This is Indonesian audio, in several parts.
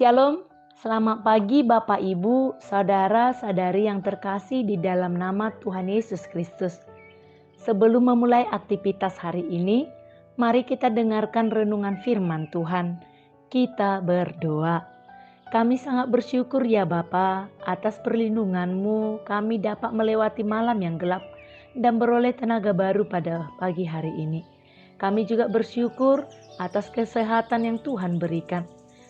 Shalom, selamat pagi Bapak Ibu, saudara-saudari yang terkasih di dalam nama Tuhan Yesus Kristus. Sebelum memulai aktivitas hari ini, mari kita dengarkan renungan firman Tuhan. Kita berdoa. Kami sangat bersyukur ya Bapa, atas perlindungan-Mu kami dapat melewati malam yang gelap dan beroleh tenaga baru pada pagi hari ini. Kami juga bersyukur atas kesehatan yang Tuhan berikan.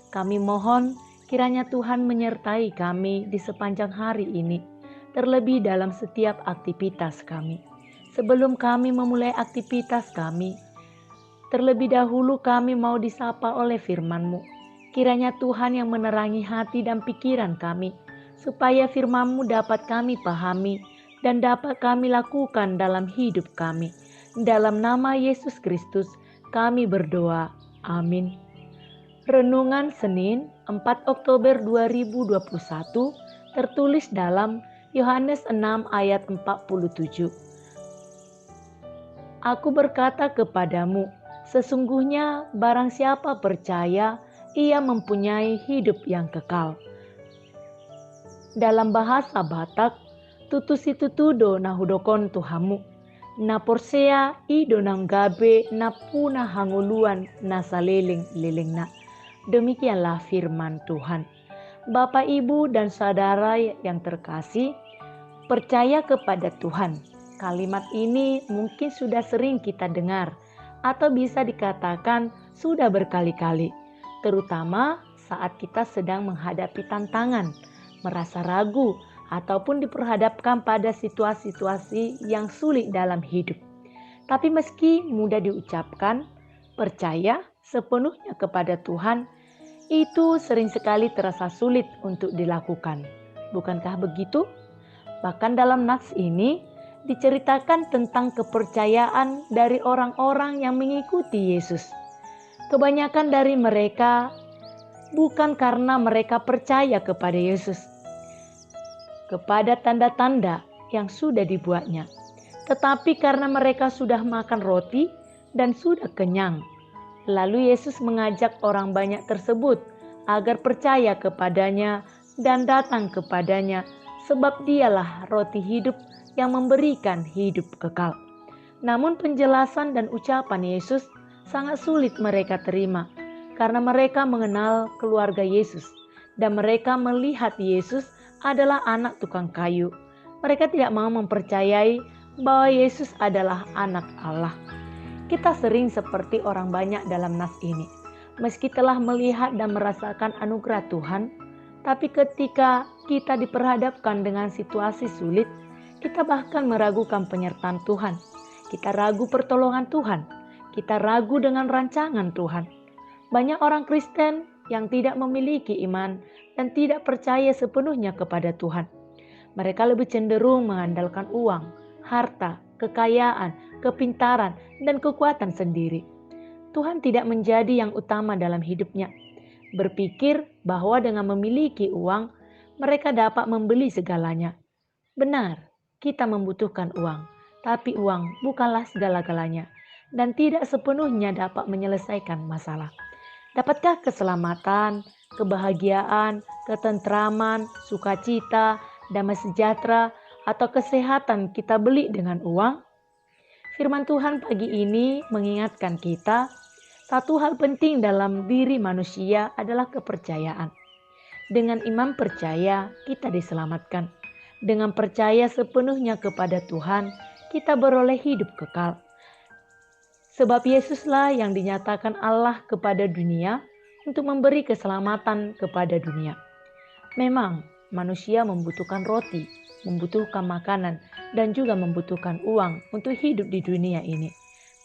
Kami mohon kiranya Tuhan menyertai kami di sepanjang hari ini, terlebih dalam setiap aktivitas kami. Sebelum kami memulai aktivitas kami, terlebih dahulu kami mau disapa oleh firman-Mu. Kiranya Tuhan yang menerangi hati dan pikiran kami, supaya firman-Mu dapat kami pahami dan dapat kami lakukan dalam hidup kami. Dalam nama Yesus Kristus kami berdoa. Amin. Renungan Senin 4 Oktober 2021 tertulis dalam Yohanes 6 ayat 47. Aku berkata kepadamu, sesungguhnya barang siapa percaya, ia mempunyai hidup yang kekal. Dalam bahasa Batak, tutusitutudo na hudokon tuhamu, na porsea ido nang gabe na puna hanguluan na saliling-liling na. Demikianlah firman Tuhan. Bapak, Ibu, dan saudara yang terkasih, percaya kepada Tuhan. Kalimat ini mungkin sudah sering kita dengar atau bisa dikatakan sudah berkali-kali, terutama saat kita sedang menghadapi tantangan, merasa ragu, ataupun diperhadapkan pada situasi-situasi yang sulit dalam hidup. Tapi meski mudah diucapkan, percaya sepenuhnya kepada Tuhan, itu sering sekali terasa sulit untuk dilakukan. Bukankah begitu? Bahkan dalam nats ini diceritakan tentang kepercayaan dari orang-orang yang mengikuti Yesus. Kebanyakan dari mereka bukan karena mereka percaya kepada Yesus, kepada tanda-tanda yang sudah dibuatnya, tetapi karena mereka sudah makan roti dan sudah kenyang. Lalu Yesus mengajak orang banyak tersebut agar percaya kepadanya dan datang kepadanya, sebab dialah roti hidup yang memberikan hidup kekal. Namun penjelasan dan ucapan Yesus sangat sulit mereka terima, karena mereka mengenal keluarga Yesus dan mereka melihat Yesus adalah anak tukang kayu. Mereka tidak mau mempercayai bahwa Yesus adalah anak Allah. Kita sering seperti orang banyak dalam nas ini. Meski telah melihat dan merasakan anugerah Tuhan, tapi ketika kita diperhadapkan dengan situasi sulit, kita bahkan meragukan penyertaan Tuhan. Kita ragu pertolongan Tuhan. Kita ragu dengan rancangan Tuhan. Banyak orang Kristen yang tidak memiliki iman dan tidak percaya sepenuhnya kepada Tuhan. Mereka lebih cenderung mengandalkan uang, harta, kekayaan, kepintaran, dan kekuatan sendiri. Tuhan tidak menjadi yang utama dalam hidupnya. Berpikir bahwa dengan memiliki uang, mereka dapat membeli segalanya. Benar, kita membutuhkan uang, tapi uang bukanlah segala-galanya dan tidak sepenuhnya dapat menyelesaikan masalah. Dapatkah keselamatan, kebahagiaan, ketentraman, sukacita, damai sejahtera, atau kesehatan kita beli dengan uang? Firman Tuhan pagi ini mengingatkan kita, satu hal penting dalam diri manusia adalah kepercayaan. Dengan iman percaya, kita diselamatkan. Dengan percaya sepenuhnya kepada Tuhan, kita beroleh hidup kekal. Sebab Yesuslah yang dinyatakan Allah kepada dunia untuk memberi keselamatan kepada dunia. Memang manusia membutuhkan roti, membutuhkan makanan, dan juga membutuhkan uang untuk hidup di dunia ini.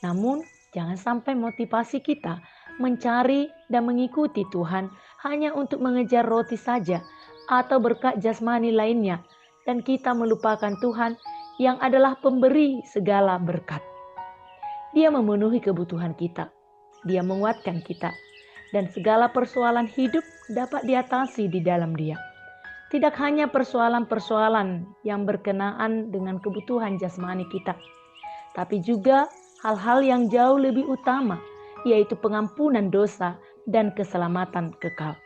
Namun, jangan sampai motivasi kita mencari dan mengikuti Tuhan hanya untuk mengejar roti saja atau berkat jasmani lainnya, dan kita melupakan Tuhan yang adalah pemberi segala berkat. Dia memenuhi kebutuhan kita, Dia menguatkan kita, dan segala persoalan hidup dapat diatasi di dalam Dia. Tidak hanya persoalan-persoalan yang berkenaan dengan kebutuhan jasmani kita, tapi juga hal-hal yang jauh lebih utama, yaitu pengampunan dosa dan keselamatan kekal.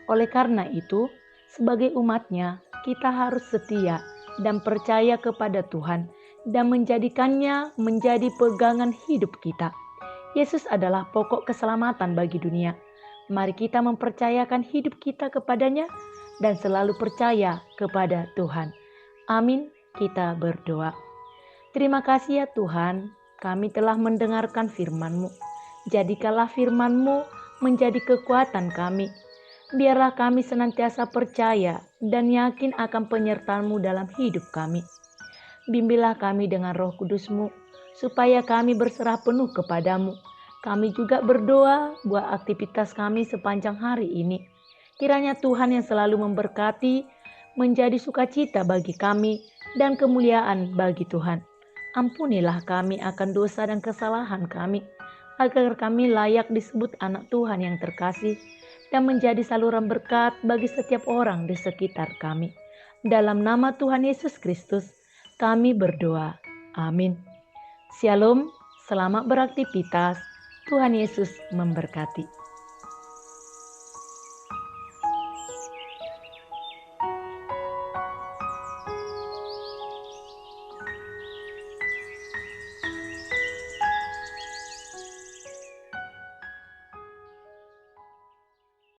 Oleh karena itu, sebagai umat-Nya, kita harus setia dan percaya kepada Tuhan dan menjadikannya menjadi pegangan hidup kita. Yesus adalah pokok keselamatan bagi dunia. Mari kita mempercayakan hidup kita kepadanya dan selalu percaya kepada Tuhan. Amin. Kita berdoa. Terima kasih ya Tuhan, kami telah mendengarkan firman-Mu. Jadikanlah firman-Mu menjadi kekuatan kami. Biarlah kami senantiasa percaya dan yakin akan penyertaan-Mu dalam hidup kami. Bimbinglah kami dengan Roh Kudus-Mu, supaya kami berserah penuh kepadamu. Kami juga berdoa buat aktivitas kami sepanjang hari ini. Kiranya Tuhan yang selalu memberkati, menjadi sukacita bagi kami dan kemuliaan bagi Tuhan. Ampunilah kami akan dosa dan kesalahan kami, agar kami layak disebut anak Tuhan yang terkasih dan menjadi saluran berkat bagi setiap orang di sekitar kami. Dalam nama Tuhan Yesus Kristus, kami berdoa. Amin. Shalom, selamat beraktivitas. Tuhan Yesus memberkati.